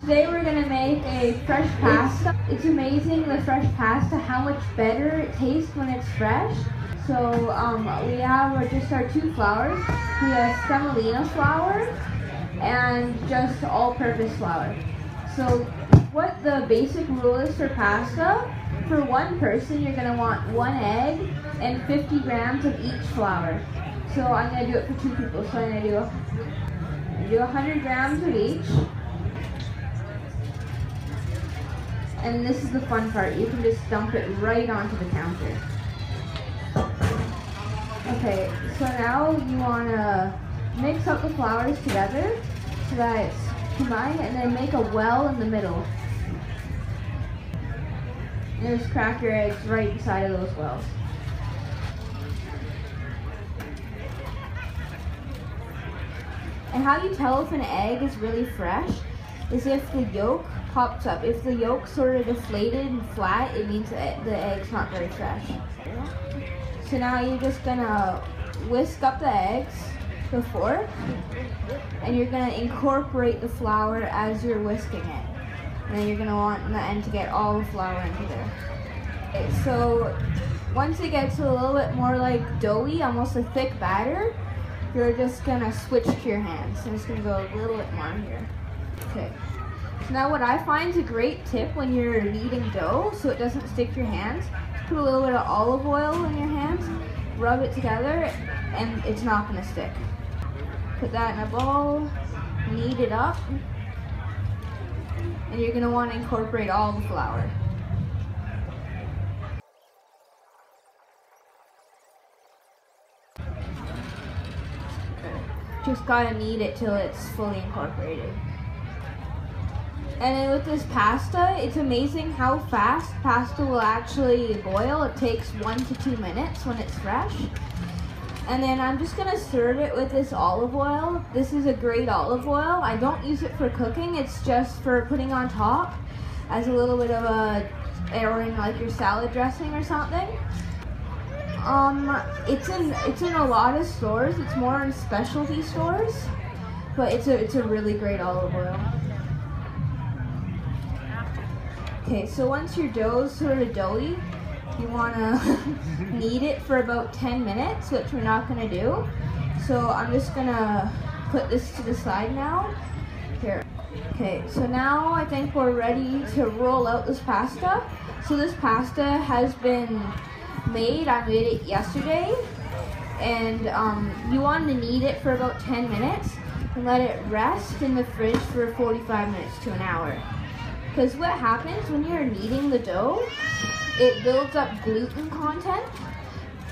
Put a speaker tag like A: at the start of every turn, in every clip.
A: Today we're gonna make a fresh pasta. It's amazing, the fresh pasta, how much better it tastes when it's fresh. So we have just our 2 flours. We have semolina flour and just all-purpose flour. So what the basic rule is for pasta, for 1 person you're gonna want 1 egg and 50 grams of each flour. So I'm gonna do it for 2 people. So I'm gonna do 100 grams of each. And this is the fun part. You can just dump it right onto the counter. Okay, so now you want to mix up the flours together so that it's combined, and then make a well in the middle. And just crack your eggs right inside of those wells. And how you tell if an egg is really fresh is if the yolk pops up. If the yolk's sort of deflated and flat, it means that the egg's not very fresh. So now you're just gonna whisk up the eggs with a fork, and you're gonna incorporate the flour as you're whisking it. And then you're gonna want in the end to get all the flour into there. Okay, so once it gets a little bit more like doughy, almost a thick batter, you're just gonna switch to your hands. I'm just gonna go a little bit more here. Okay. So now what I find is a great tip when you're kneading dough so it doesn't stick to your hands, put a little bit of olive oil in your hands, rub it together, and it's not gonna stick. Put that in a bowl, knead it up, and you're gonna want to incorporate all the flour. Just gotta knead it till it's fully incorporated. And then with this pasta, it's amazing how fast pasta will actually boil. It takes 1 to 2 minutes when it's fresh. And then I'm just gonna serve it with this olive oil. This is a great olive oil. I don't use it for cooking, it's just for putting on top as a little bit of or in like your salad dressing or something. It's in a lot of stores. It's more in specialty stores, but it's a really great olive oil. Okay, so once your dough is sort of doughy, you want to knead it for about 10 minutes, which we're not going to do. So I'm just going to put this to the side now. Here. Okay, so now I think we're ready to roll out this pasta. So this pasta has been made. I made it yesterday. And you want to knead it for about 10 minutes and let it rest in the fridge for 45 minutes to an hour. Because what happens when you're kneading the dough, it builds up gluten content.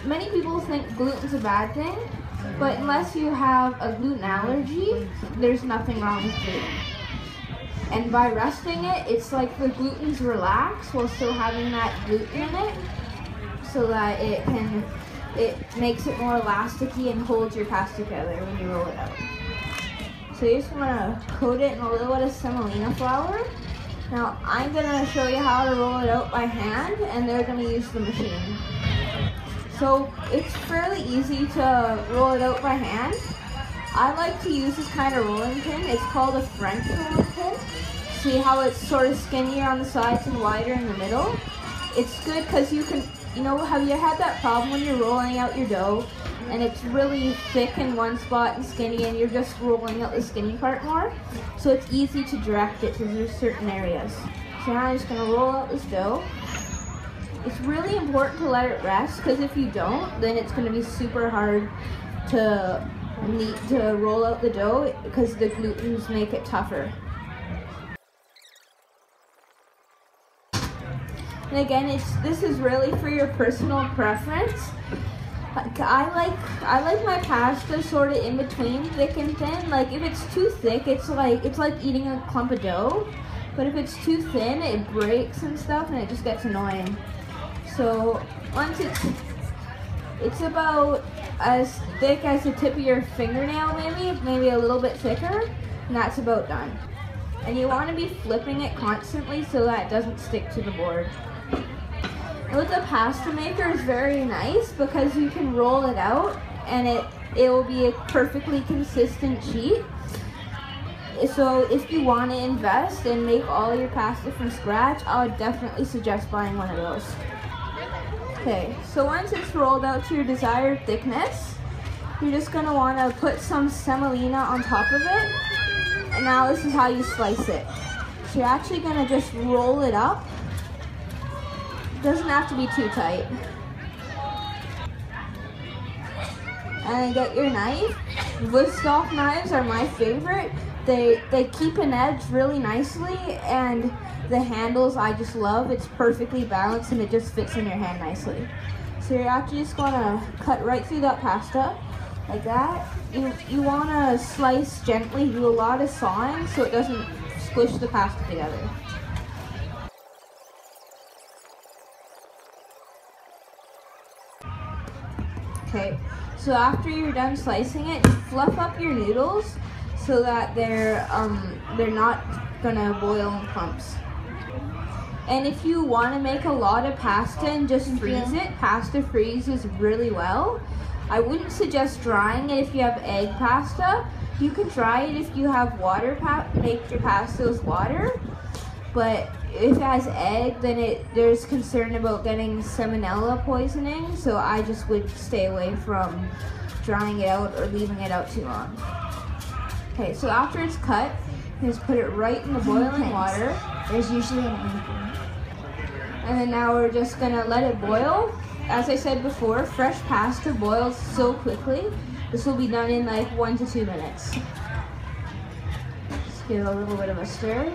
A: Many people think gluten's a bad thing, but unless you have a gluten allergy, there's nothing wrong with gluten. And by resting it, it's like the gluten's relaxed while still having that gluten in it, so that it makes it more elasticy and holds your pasta together when you roll it out. So you just want to coat it in a little bit of semolina flour. Now I'm going to show you how to roll it out by hand, and they're going to use the machine. So it's fairly easy to roll it out by hand. I like to use this kind of rolling pin. It's called a French rolling pin. See how it's sort of skinnier on the sides and wider in the middle? It's good because you can, have you had that problem when you're rolling out your dough and it's really thick in one spot and skinny, and you're just rolling out the skinny part more? So it's easy to direct it to certain areas. So now I'm just going to roll out this dough. It's really important to let it rest, because if you don't, then it's going to be super hard to roll out the dough, because the glutens make it tougher. And again, this is really for your personal preference. I like my pasta sort of in between thick and thin. Like if it's too thick, it's like eating a clump of dough. But if it's too thin, it breaks and stuff, and it just gets annoying. So once it's about as thick as the tip of your fingernail, maybe a little bit thicker, and that's about done. And you want to be flipping it constantly so that it doesn't stick to the board. And with the pasta maker, it's very nice because you can roll it out and it will be a perfectly consistent sheet. So if you want to invest and make all your pasta from scratch, I would definitely suggest buying one of those. Okay, so once it's rolled out to your desired thickness, you're just going to want to put some semolina on top of it. And now this is how you slice it. So you're actually going to just roll it up. It doesn't have to be too tight. And then get your knife. Woodstock knives are my favorite. They keep an edge really nicely, and the handles I just love. It's perfectly balanced and it just fits in your hand nicely. So you're actually just gonna cut right through that pasta like that. You wanna slice gently, do a lot of sawing so it doesn't squish the pasta together. Okay, so after you're done slicing it, just fluff up your noodles so that they're not gonna boil in clumps. And if you want to make a lot of pasta and just freeze it, pasta freezes really well. I wouldn't suggest drying it if you have egg pasta. You can dry it if you have water, make your pasta with water. But if it has egg, then there's concern about getting salmonella poisoning. So I just would stay away from drying it out or leaving it out too long. Okay, so after it's cut, you just put it right in the boiling water.
B: There's usually an apron.
A: And then now we're just gonna let it boil. As I said before, fresh pasta boils so quickly. This will be done in like 1 to 2 minutes. Just give it a little bit of a stir.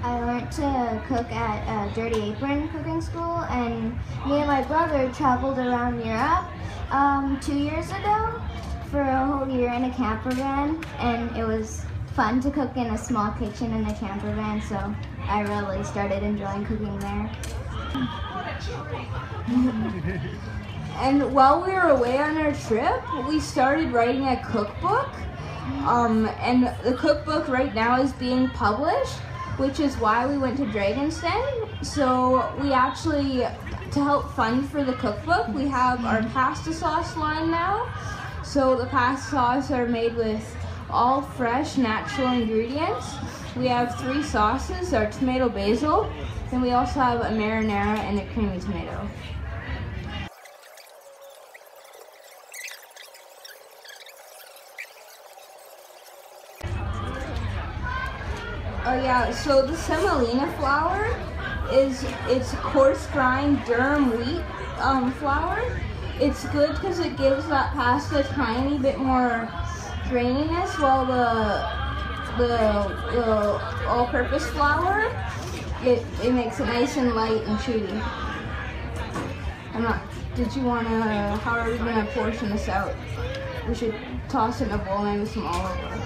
B: I learned to cook at a Dirty Apron cooking school, and me and my brother traveled around Europe 2 years ago for a whole year in a camper van, and it was fun to cook in a small kitchen in a camper van, so I really started enjoying cooking there.
A: And while we were away on our trip, we started writing a cookbook. And the cookbook right now is being published, which is why we went to Dragon's Den. So we actually, to help fund for the cookbook, we have our pasta sauce line now. So the pasta sauce are made with all fresh, natural ingredients. We have 3 sauces, our tomato basil, and we also have a marinara and a creamy tomato. Oh yeah, so the semolina flour it's coarse grind durum wheat flour. It's good because it gives that pasta a tiny bit more graininess, while the all-purpose flour, it makes it nice and light and chewy. How are we gonna portion this out? We should toss it in a bowl and with some olive oil.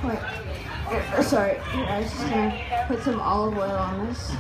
A: Wait, sorry, I was just gonna put some olive oil on this.